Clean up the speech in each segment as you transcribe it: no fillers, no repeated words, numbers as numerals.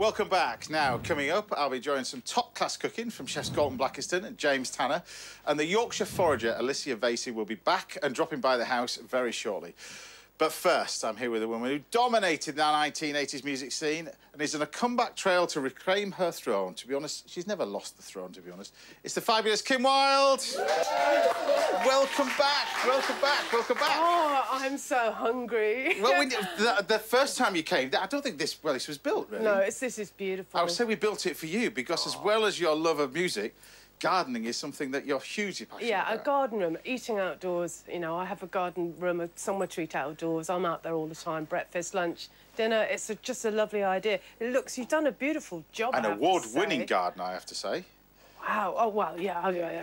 Welcome back. Now, coming up, I'll be enjoying some top-class cooking from chefs Galton Blackiston and James Tanner. And the Yorkshire forager, Alicia Vasey, will be back and dropping by the house very shortly. But first, I'm here with a woman who dominated the 1980s music scene and is on a comeback trail to reclaim her throne. To be honest, she's never lost the throne, to be honest. It's the fabulous Kim Wilde. Welcome back, welcome back, welcome back. Oh, I'm so hungry. Well, the first time you came, I don't think this was built, really. No, this is beautiful. I would say we built it for you because as well as your love of music, gardening is something that you're hugely passionate about. Yeah, a garden room, eating outdoors. You know, I have a garden room, somewhere to eat outdoors. I'm out there all the time, breakfast, lunch, dinner. It's just a lovely idea. It looks, you've done a beautiful job, An award-winning gardener, I have to say. Wow. Oh, well, yeah. Oh, yeah.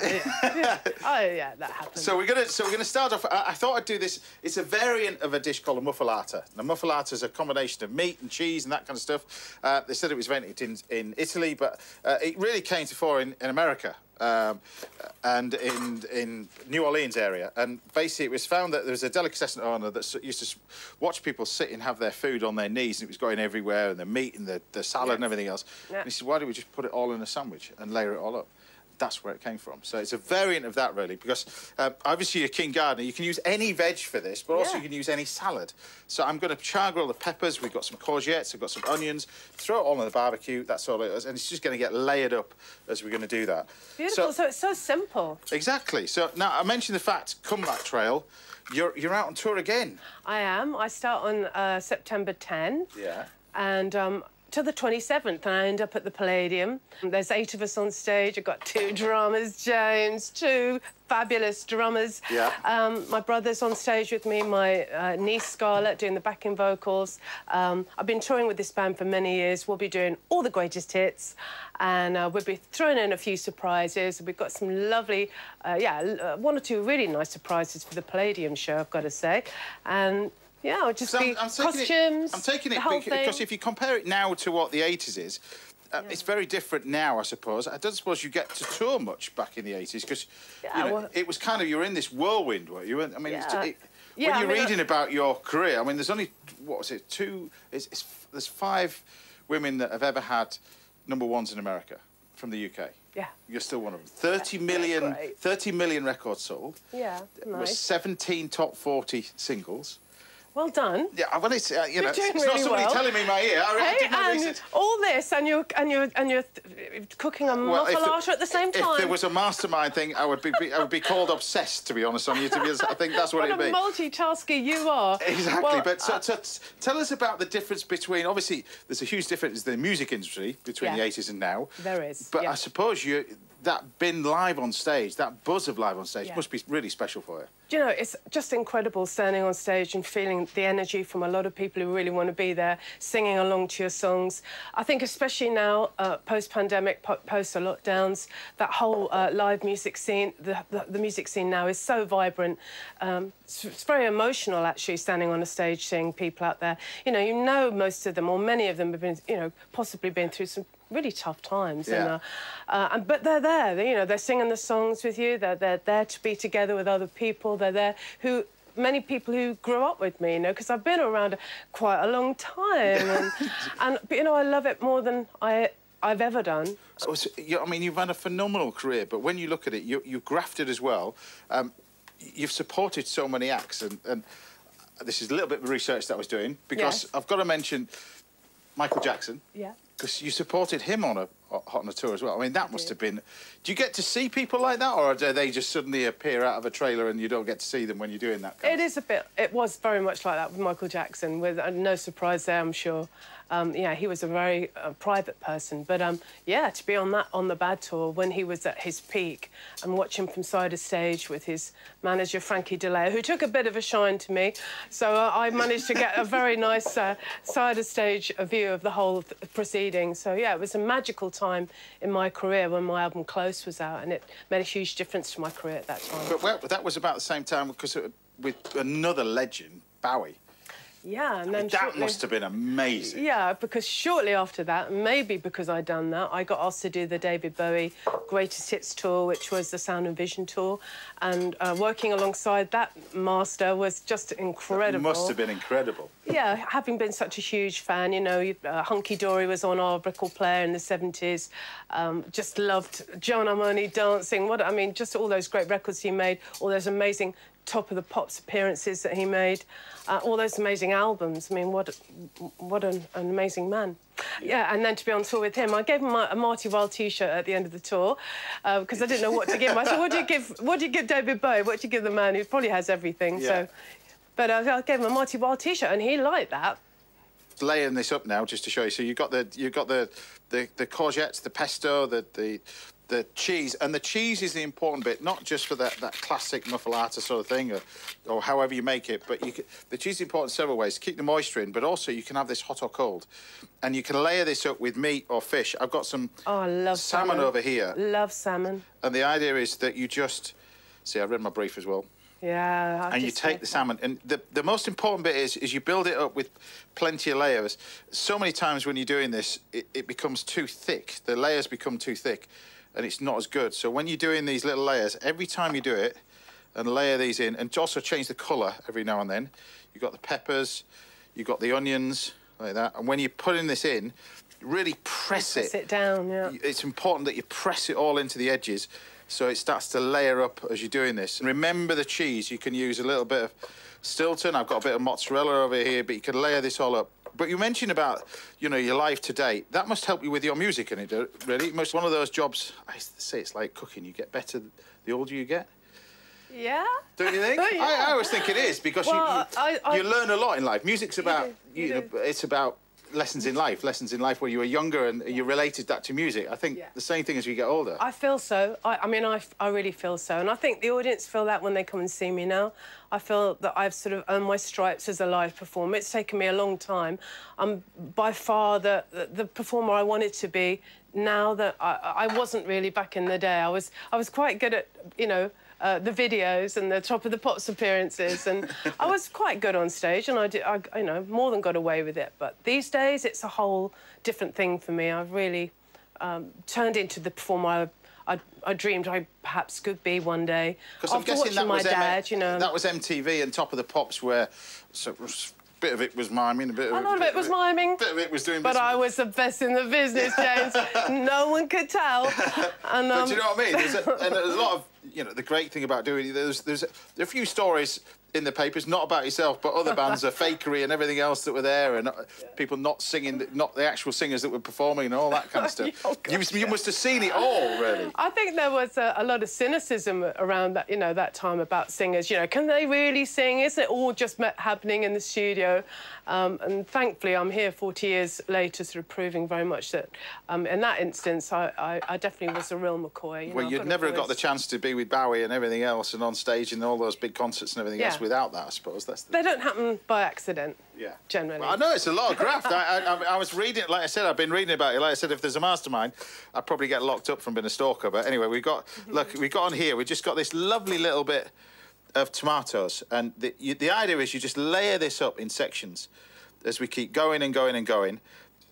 Oh, yeah, that happens. So we're gonna start off. I thought I'd do this. It's a variant of a dish called a muffalata. Now, muffalata is a combination of meat and cheese and that kind of stuff. They said it was invented in Italy, but it really came to fore in America. And in New Orleans area. And basically it was found that there was a delicatessen owner that used to watch people sit and have their food on their knees, and it was going everywhere, and the meat and the salad and everything else. And he said, why don't we just put it all in a sandwich and layer it all up? That's where it came from. So it's a variant of that, really, because obviously you're a keen gardener. You can use any veg for this, but also you can use any salad. So I'm going to char grill the peppers. We've got some courgettes. I've got some onions. Throw it all on the barbecue. That's all it is. And it's just going to get layered up as we're going to do that. Beautiful. So it's so simple. Exactly. So now I mentioned the fact, comeback trail. You're out on tour again. I am. I start on September 10. Yeah. And to the 27th, and I end up at the Palladium. There's 8 of us on stage. I've got 2 drummers, James, 2 fabulous drummers. Yeah. My brother's on stage with me, my niece Scarlett doing the backing vocals. I've been touring with this band for many years. We'll be doing all the greatest hits, and we'll be throwing in a few surprises. We've got some lovely, 1 or 2 really nice surprises for the Palladium show, I've got to say. And yeah, it'll just be costumes. I'm taking it because if you compare it now to what the 80s is, it's very different now, I suppose. I don't suppose you get to tour much back in the 80s because it was kind of, you were in this whirlwind, weren't you? I mean, when you're reading about your career, I mean, there's only, what was it, 2, there's 5 women that have ever had #1s in America from the UK. Yeah. You're still one of them. 30 million records sold. Yeah, nice. 17 top 40 singles. Well done. Yeah, well, it's you know, it's really not somebody well. telling me in my ear. And all this, and you're cooking a muffalata at the same time. If there was a mastermind thing, I would be called obsessed, to be honest on you. I think that's what it'd be. What a multitasker you are. Exactly. Well, but so tell us about the difference between. Obviously, there's a huge difference in the music industry between the 80s and now. There is. But I suppose that being live on stage, that buzz of live on stage, must be really special for you. Do you know, it's just incredible standing on stage and feeling the energy from a lot of people who really want to be there, singing along to your songs. I think especially now, post-pandemic, post-lockdowns, that whole live music scene, the music scene now is so vibrant. It's very emotional, actually, standing on a stage, seeing people out there. You know most of them, or many of them have been, possibly been through some really tough times. Yeah. But they're there. They're singing the songs with you. They're there to be together with other people. They're there many people who grew up with me, because I've been around quite a long time. But, I love it more than I've ever done. So, I mean, you've had a phenomenal career, but when you look at it, you've grafted as well. You've supported so many acts, and this is a little bit of research that I was doing, because I've got to mention Michael Jackson. Yeah. Because you supported him on a tour as well. I mean, that must have been... Do you get to see people like that, or do they just suddenly appear out of a trailer and you don't get to see them when you're doing that? It was very much like that with Michael Jackson, with no surprise there, I'm sure. He was a very private person, but to be on the Bad Tour when he was at his peak and watch him from side of stage with his manager Frankie DeLay, who took a bit of a shine to me, so I managed to get a very nice side of stage view of the whole proceeding. So yeah, it was a magical time in my career when my album Close was out, and it made a huge difference to my career at that time. But that was about the same time because with another legend, Bowie. Yeah, and then that must have been amazing. Yeah, because shortly after that, maybe because I'd done that, I got asked to do the David Bowie Greatest Hits Tour, which was the Sound and Vision Tour, and working alongside that master was just incredible. It must have been incredible. Yeah, having been such a huge fan, you know, Hunky Dory was on our record player in the 70s. Just loved John Armoni dancing. I mean, just all those great records he made, all those amazing Top of the Pops appearances that he made, all those amazing albums. I mean, what an amazing man. Yeah, and then to be on tour with him, I gave him a Marty Wilde T-shirt at the end of the tour because I didn't know what to give him. I said, what do you give David Bowie? What do you give the man who probably has everything? Yeah. So, but I gave him a Marty Wilde T-shirt, and he liked that. Laying this up now, just to show you. So you've got the courgettes, the pesto, the cheese, and the cheese is the important bit, not just for that classic muffalata sort of thing, or however you make it, but the cheese is important in several ways to keep the moisture in, but also you can have this hot or cold, and you can layer this up with meat or fish. I've got some I love salmon over here. Love salmon. And the idea is that you just see. I read my brief as well. Yeah. And you take the salmon, and the most important bit is you build it up with plenty of layers. So many times when you're doing this, it becomes too thick. The layers become too thick, and it's not as good. So when you're doing these little layers, every time you do it, and layer these in, and also change the colour every now and then, you've got the peppers, you've got the onions, like that. And when you're putting this in, really press it. Press it down, yeah. It's important that you press it all into the edges, so it starts to layer up as you're doing this. And remember the cheese, you can use a little bit of Stilton. I've got a bit of mozzarella over here, but you can layer this all up. But you mentioned about, you know, your life to date. That must help you with your music, and it really. It must one of those jobs. I used to say it's like cooking. You get better the older you get. Yeah. Don't you think? Yeah. I always think it is because you learn a lot in life. Music's about it's about lessons in life where you were younger and you related that to music. I think the same thing as you get older. I feel so. I mean, I really feel so. And I think the audience feel that when they come and see me now. I feel that I've sort of earned my stripes as a live performer. It's taken me a long time. I'm by far the performer I wanted to be now that I wasn't really back in the day. I was quite good at, you know, the videos and the Top of the Pops appearances, and I was quite good on stage, and I you know, more than got away with it. But these days, it's a whole different thing for me. I've really turned into the performer I dreamed I perhaps could be one day. Because I'm guessing that my was dad, you know. That was MTV and Top of the Pops, where a bit of it was miming, a lot of it was miming. A bit of it was doing. But I was the best in the business, James. No one could tell. And, but do you know what I mean? And there's a lot of, you know, the great thing about doing it, there's a few stories in the papers, not about yourself, but other bands, are fakery and everything else that were there, and people not singing, not the actual singers that were performing and all that kind of stuff. Oh, gosh, you must have seen it all, really. I think there was a lot of cynicism around that, you know, that time about singers. You know, can they really sing? Isn't it all just happening in the studio? And thankfully, I'm here 40 years later, sort of proving very much that in that instance, I definitely was a real McCoy. You well, know, you'd never have got the chance to be with Bowie and everything else, and on stage and all those big concerts and everything else without that, I suppose. They don't happen by accident. Yeah. Generally. Well, I know it's a lot of graft. I was reading, like I said, I've been reading about it. Like I said, if there's a mastermind, I'd probably get locked up from being a stalker. But anyway, look, we got on here. We just got this lovely little bit of tomatoes, and the idea is you just layer this up in sections as we keep going and going and going.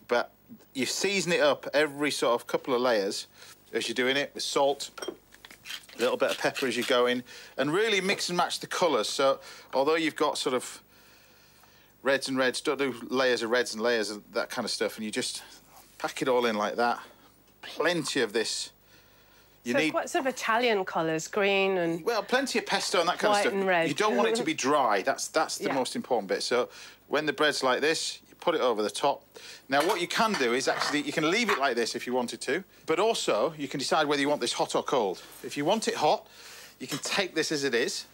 But you season it up every sort of couple of layers as you're doing it with salt. A little bit of pepper as you go in, and really mix and match the colours. So, although you've got sort of reds and reds, don't do layers of reds and layers of that kind of stuff, and you just pack it all in like that. Plenty of this. You need quite sort of Italian colours, green and plenty of pesto and that kind of stuff. White and red. You don't want it to be dry. That's the most important bit. So, when the bread's like this, put it over the top. Now, what you can do is actually, you can leave it like this if you wanted to, but also you can decide whether you want this hot or cold. If you want it hot, you can take this as it is,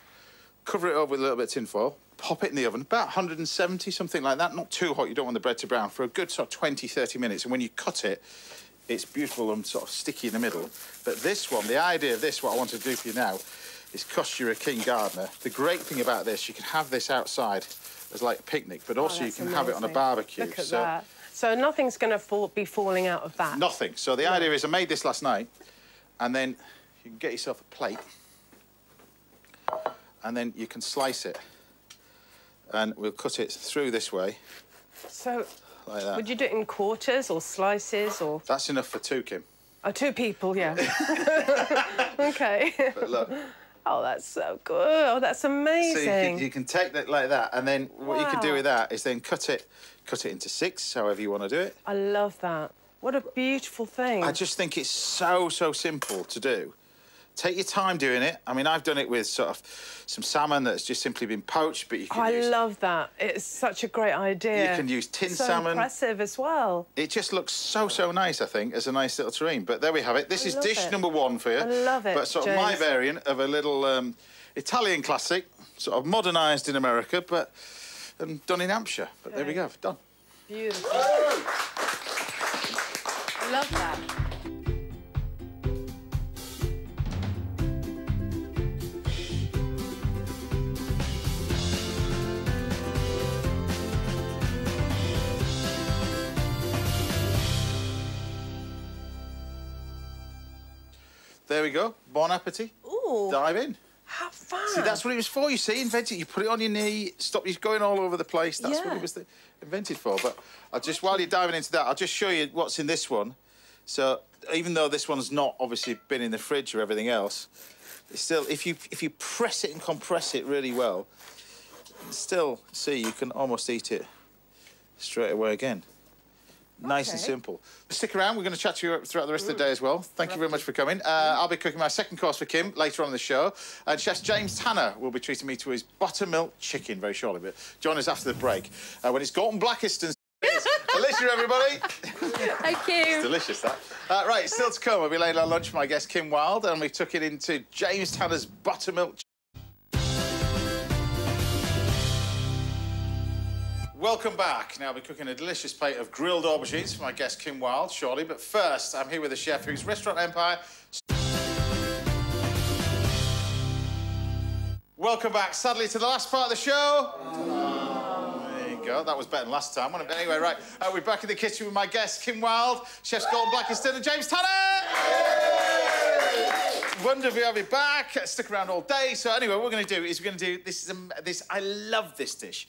cover it over with a little bit of tin foil, pop it in the oven, about 170, something like that. Not too hot, you don't want the bread to brown, for a good sort of 20, 30 minutes. And when you cut it, it's beautiful and sort of sticky in the middle. But this one, the idea of this, what I want to do for you now, is 'cause you're a keen gardener. The great thing about this, you can have this outside as like a picnic, but also you can have it on a barbecue. Look at that. So nothing's going to be falling out of that. Nothing. So the idea is, I made this last night, and then you can get yourself a plate, and then you can slice it and we'll cut it through this way. So, like that. Would you do it in quarters or slices or? That's enough for 2, Kim. Oh, 2 people, yeah. OK. But look. Oh, that's so good. Oh, that's amazing. So you can take that like that, and then what you can do with that is then cut it into 6, however you want to do it. I love that. What a beautiful thing. I just think it's so simple to do. Take your time doing it. I mean, I've done it with sort of some salmon that's just simply been poached, but you can use... I love that. It's such a great idea. You can use tin so salmon. Impressive as well. It just looks so nice, I think, as a nice little terrine. But there we have it. This is dish number 1 for you. I love it, But sort of my variant of a little Italian classic, sort of modernised in America, but done in Hampshire. But there we go, done. Beautiful. I love that. There we go. Bon appetit. Ooh. Dive in. How fun. See, that's what it was for, you see, invented. You put it on your knee, stop you going all over the place. That's what it was invented for. But while you're diving into that, I'll just show you what's in this one. So even though this one's not obviously been in the fridge or everything else, it's still, if you press it and compress it really well, still, see, you can almost eat it straight away again. Nice and simple. Stick around. We're going to chat to you throughout the rest of the day as well. Thank you very much for coming. I'll be cooking my 2nd course for Kim later on in the show. And Chef James Tanner will be treating me to his buttermilk chicken very shortly. But join us after the break when it's Gorton Blackest and Alicia, everybody. Thank you. It's delicious, that. Right, still to come. We'll be laying our lunch for my guest, Kim Wilde, and we took it into James Tanner's buttermilk chicken. Welcome back. Now, I'll be cooking a delicious plate of grilled aubergines for my guest, Kim Wilde, shortly. But first, I'm here with a chef whose restaurant empire... Welcome back, sadly, to the last part of the show. There you go. That was better than last time, wasn't it? But anyway, right, we're back in the kitchen with my guest, Kim Wilde, Chefs Gorton Blackiston and James Tanner! Wonderful to have you back. Stick around all day. So anyway, what we're going to do is this. I love this dish.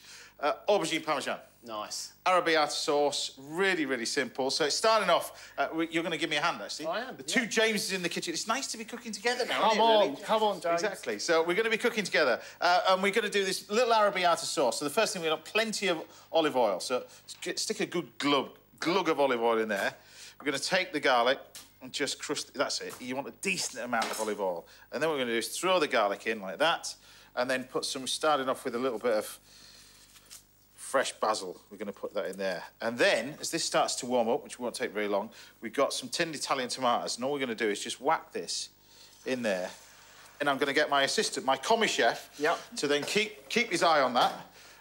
Aubergine parmesan. Nice. Arrabbiata sauce, really simple. So it's starting off, you're going to give me a hand, actually. I am. The 2 Jameses in the kitchen. It's nice to be cooking together now, Come on, come on, James. Exactly. So we're going to be cooking together, and we're going to do this little arrabbiata sauce. So the first thing, we've got plenty of olive oil. So stick a good glug of olive oil in there. We're going to take the garlic and just crush. That's it. You want a decent amount of olive oil. And then what we're going to do is throw the garlic in like that, and then starting off with a little bit of fresh basil. We're going to put that in there. And then, as this starts to warm up, which won't take very long, we've got some tinned Italian tomatoes. And all we're going to do is just whack this in there. And I'm going to get my assistant, my commis chef, to then keep his eye on that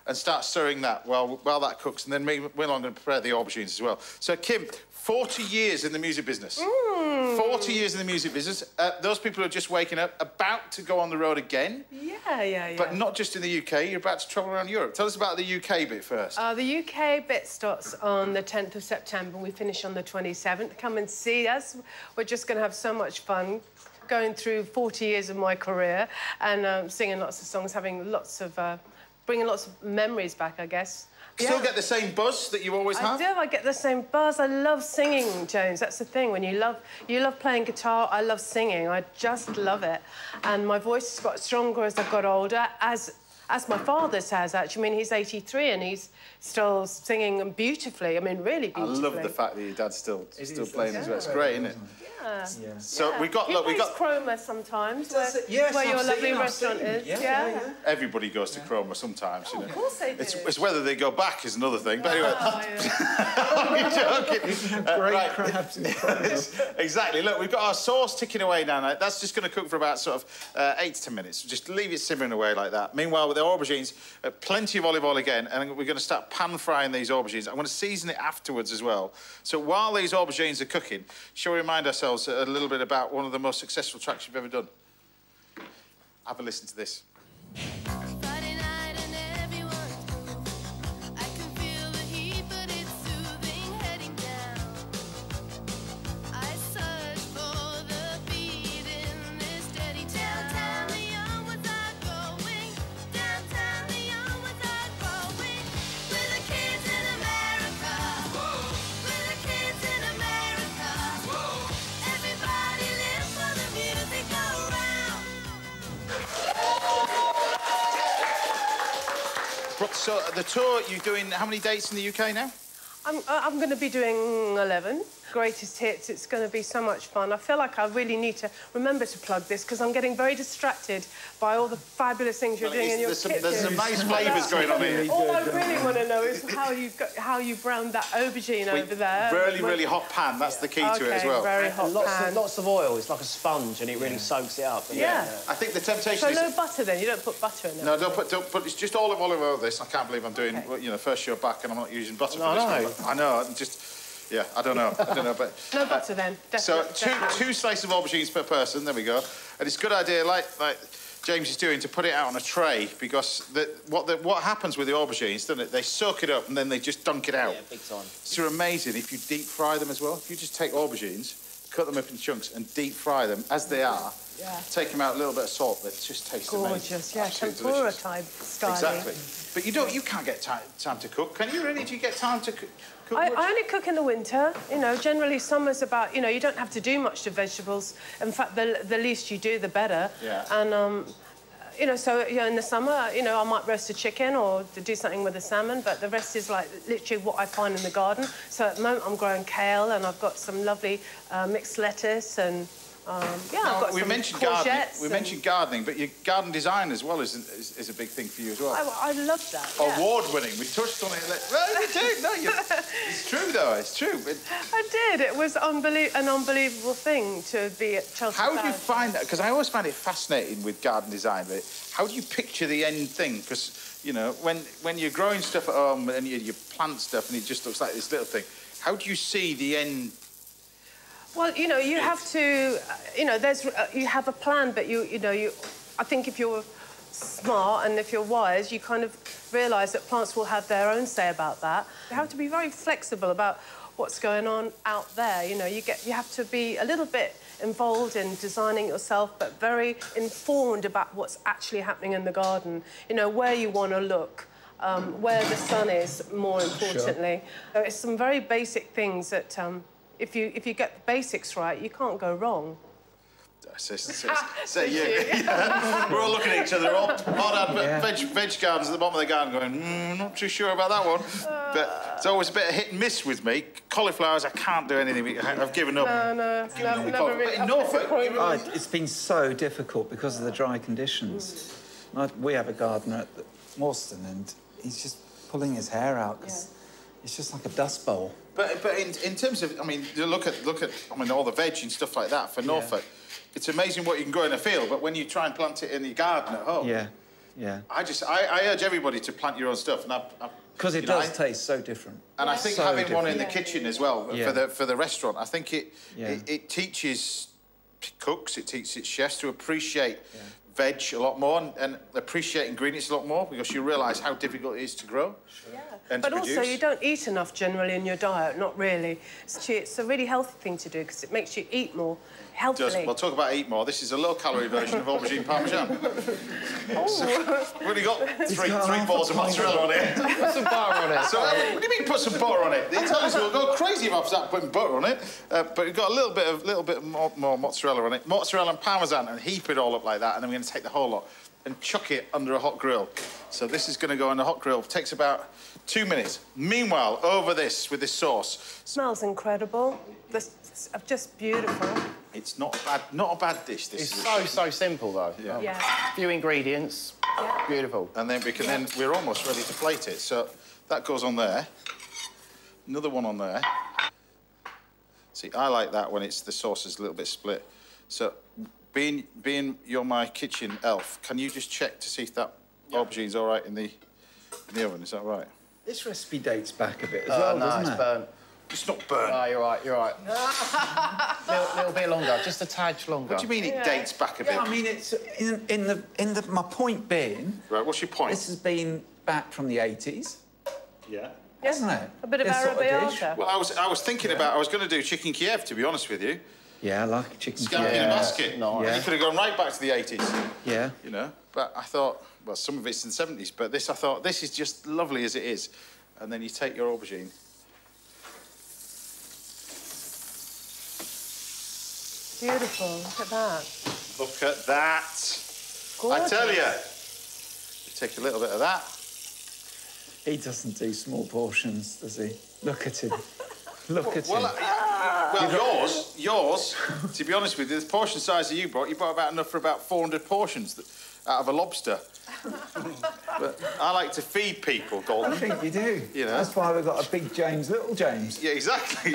and start stirring that while that cooks. And then meanwhile, I'm going to prepare the aubergines as well. So, Kim, 40 years in the music business. 40 years in the music business. Those people who are just waking up, about to go on the road again. Yeah. But not just in the UK, you're about to travel around Europe. Tell us about the UK bit first. The UK bit starts on the 10th of September. We finish on the 27th. Come and see us. We're just going to have so much fun going through 40 years of my career and singing lots of songs, having lots of... bringing lots of memories back, I guess. Still get the same buzz that you always have? I get the same buzz. I love singing, James. That's the thing. When you love playing guitar, I love singing. I just love it. And my voice has got stronger as I've got older, as my father's has, actually. I mean, he's 83 and he's still singing beautifully. I mean, really beautifully. I love the fact that your dad's still playing as well. It's great, isn't it? Yeah. So we got... He plays Chroma sometimes, where your lovely restaurant is. Yeah. Everybody goes to Chroma sometimes, you know. Of course they do. It's whether they go back is another thing, but anyway. I'm joking. Great crabs in Chroma. Exactly. Look, we've got our sauce ticking away now. That's just going to cook for about sort of 8 to 10 minutes. Just leave it simmering away like that. Meanwhile, with the aubergines, plenty of olive oil again, and we're going to start pan-frying these aubergines. I'm going to season it afterwards as well. So while these aubergines are cooking, shall we remind ourselves a little bit about one of the most successful tracks you've ever done? Have a listen to this. So the tour, you're doing how many dates in the UK now? I'm going to be doing 11. Greatest hits. It's going to be so much fun. I feel like I really need to remember to plug this because I'm getting very distracted by all the fabulous things you're doing in your kitchen. There's some nice flavours going on here. All I really want to know is how you browned that aubergine over there. Really hot pan. That's the key to it as well. Very hot pan. Lots of oil. It's like a sponge, and it really soaks it up. Yeah. I think the temptation So is... no butter then? You don't put butter in it? No, don't put. It's just olive oil. This. I can't believe I'm doing. Okay. You know, first show back, and I'm not using butter for this one. I know. Yeah, I don't know, but... No butter then, definitely. So two slices of aubergines per person, there we go. And it's a good idea, like James is doing, to put it out on a tray, because what happens with the aubergines, doesn't it? They soak it up and then they just dunk it out. Yeah, big time. So amazing if you deep fry them as well. If you just take aubergines, cut them up in chunks and deep fry them as they are, take them out a little bit of salt, they just taste amazing. Gorgeous, yeah, Absolutely tempura delicious. type style. Exactly. But you can't get time to cook, can you really? Do you get time to cook? I only cook in the winter. You know, generally summer's about, you don't have to do much to vegetables. In fact, the least you do, the better. Yeah. And, so in the summer, I might roast a chicken or do something with a salmon, but the rest is like literally what I find in the garden. So at the moment I'm growing kale and I've got some lovely mixed lettuce and I've got some courgettes. We mentioned gardening, but your garden design as well is a big thing for you as well. I love that. Award-winning. We touched on it. Well, you do. No, it's true though. It's true. I did. It was an unbelievable thing to be at Chelsea. How do you find that? Because I always find it fascinating with garden design. But how do you picture the end thing? Because when you're growing stuff at home and you plant stuff and it just looks like this little thing, how do you see the end? Well, you have to, you have a plan, but I think if you're smart and if you're wise, you kind of realise that plants will have their own say about that. You have to be very flexible about what's going on out there. You have to be a little bit involved in designing yourself, but very informed about what's actually happening in the garden. Where you want to look. Where the sun is, more importantly. Sure. It's some very basic things that. If you get the basics right, you can't go wrong. We're all looking at each other, all veg gardens at the bottom of the garden going, not too sure about that one. But it's always a bit of hit and miss with me. Cauliflowers, I can't do anything with. I've given up. No, never really. In Norfolk, it's been so difficult because of the dry conditions. We have a gardener at Morstan and he's just pulling his hair out because it's just like a dust bowl. But in terms of, you look at all the veg and stuff like that for Norfolk. It's amazing what you can grow in a field, but when you try and plant it in your garden at home, I urge everybody to plant your own stuff, and because it does taste so different. And I think having one in the kitchen as well for the restaurant, I think it teaches cooks, it teaches chefs to appreciate veg a lot more and appreciate ingredients a lot more because you realise how difficult it is to grow. Yeah. And but to also, produce. you don't eat enough generally in your diet, not really. It's a really healthy thing to do because it makes you eat more healthily. We'll talk about eat more. This is a low-calorie version of aubergine parmesan. So, we've only got three balls of mozzarella on it. Put some butter on it. So, what do you mean put some butter on it? The Italians will go crazy if I start putting butter on it. But we've got a little bit more mozzarella on it. Mozzarella and parmesan, and heap it all up like that, and then we're going to take the whole lot and chuck it under a hot grill. So this is going to go in the hot grill. It takes about 2 minutes. Meanwhile, over this, with this sauce... Smells incredible. Just beautiful. It's not a bad dish, this. It's so simple, though. Yeah. Few ingredients. Yeah. Beautiful. And then we're almost ready to plate it. So that goes on there. Another one on there. See, I like that when the sauce is a little bit split. So... Being you're my kitchen elf, can you just check to see if that aubergine's all right in the oven? Is that right? This recipe dates back a bit as well, doesn't it? It's burnt. It's not burnt. No, you're right. little bit longer, just a tad longer. What do you mean it dates back a bit? Yeah, I mean, it's my point being... Right, what's your point? This has been back from the 80s. Yeah. Hasn't it? A bit of arrabbiata. Well, I was thinking about... I was going to do chicken Kiev, to be honest with you. Yeah, I like chicken Scampi in a basket. No. You could have gone right back to the 80s. Yeah. You know? But I thought... Well, some of it's in the 70s, but I thought, this is just lovely as it is. And then you take your aubergine... Beautiful. Look at that. Look at that. Gorgeous. I tell you. You take a little bit of that. He doesn't do small portions, does he? Look at him. Look at him. Well, yours, to be honest with you, the portion size that you brought about enough for about 400 portions out of a lobster. But I like to feed people, Gordon. I think you do. You know? That's why we've got a big James, little James. Yeah, exactly.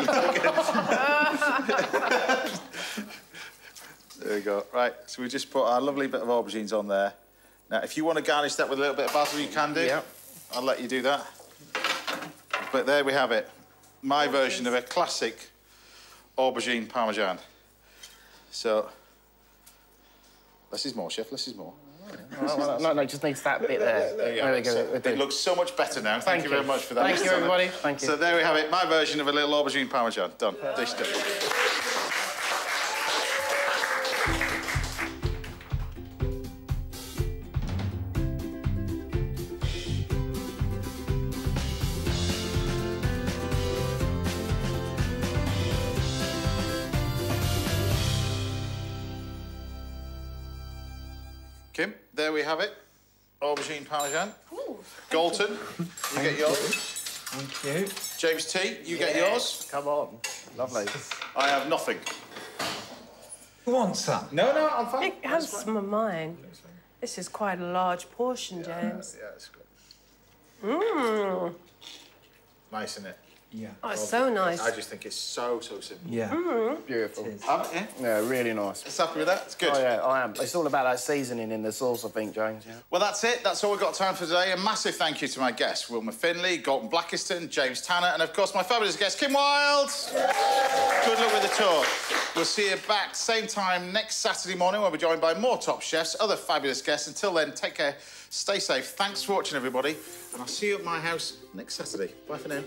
There we go. Right, so we just put our lovely bit of aubergines on there. Now, if you want to garnish that with a little bit of basil, you can do. Yep. I'll let you do that. But there we have it. My version of a classic aubergine parmesan. So, less is more, chef, less is more. No, just needs that bit there. There we go. So it looks so much better now. Thank you very much for that. Thank you, everybody. Thank you. So there we have it. My version of a little aubergine parmesan. Done. Dish done. Kim, there we have it. Aubergine parmesan. Ooh, Galton, you get yours. Thank you. James T, you get yours. Come on. Lovely. I have nothing. You want some? No, I'm fine. It has some of mine. This is quite a large portion, James. Yeah, it's good. Mmm. Nice, isn't it? Yeah. Oh, it's so nice. I just think it's so simple. Yeah. Beautiful. Yeah? Yeah, really nice. It's happy with that? It's good. Oh, yeah, I am. It's all about that seasoning in the sauce, I think, James, yeah. Well, that's it. That's all we've got time for today. A massive thank you to my guests, Wilma Finley, Galton Blackiston, James Tanner, and, of course, my fabulous guest, Kim Wilde. Good luck with the tour. We'll see you back same time next Saturday morning when we're joined by more top chefs, other fabulous guests. Until then, take care, stay safe. Thanks for watching, everybody, and I'll see you at my house next Saturday. Bye for now.